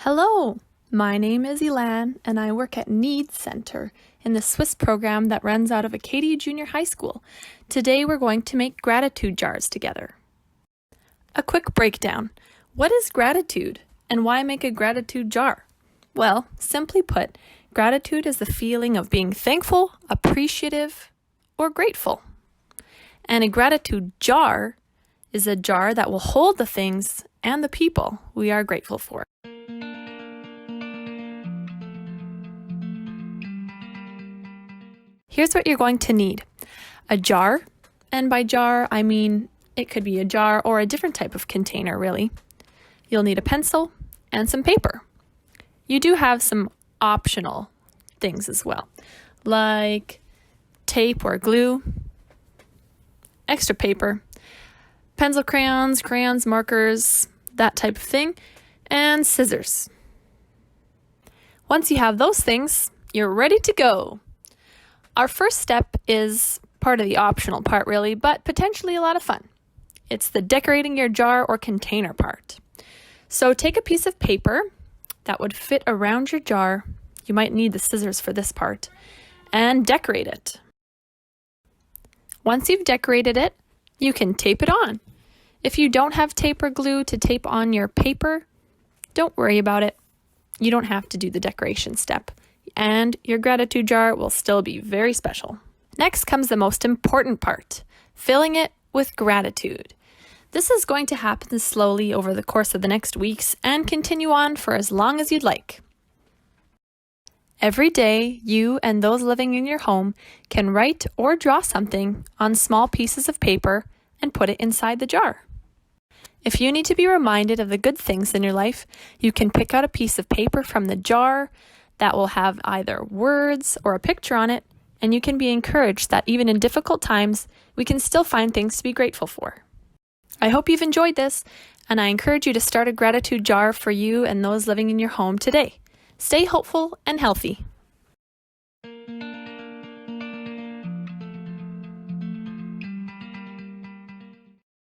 Hello, my name is Elan and I work at Need Center in the Swiss program that runs out of Acadia Junior High School. Today we're going to make gratitude jars together. A quick breakdown. What is gratitude and why make a gratitude jar? Well, simply put, gratitude is the feeling of being thankful, appreciative, or grateful. And a gratitude jar is a jar that will hold the things and the people we are grateful for. Here's what you're going to need. A jar, and by jar I mean it could be a jar or a different type of container really. You'll need a pencil and some paper. You do have some optional things as well, like tape or glue, extra paper, pencil crayons, markers, that type of thing, and scissors. Once you have those things, you're ready to go. Our first step is part of the optional part really, but potentially a lot of fun. It's the decorating your jar or container part. So take a piece of paper that would fit around your jar. You might need the scissors for this part, and decorate it. Once you've decorated it, you can tape it on. If you don't have tape or glue to tape on your paper, don't worry about it. You don't have to do the decoration step, and your gratitude jar will still be very special. Next comes the most important part, filling it with gratitude. This is going to happen slowly over the course of the next weeks and continue on for as long as you'd like. Every day, you and those living in your home can write or draw something on small pieces of paper and put it inside the jar. If you need to be reminded of the good things in your life, you can pick out a piece of paper from the jar that will have either words or a picture on it, and you can be encouraged that even in difficult times, we can still find things to be grateful for. I hope you've enjoyed this, and I encourage you to start a gratitude jar for you and those living in your home today. Stay hopeful and healthy.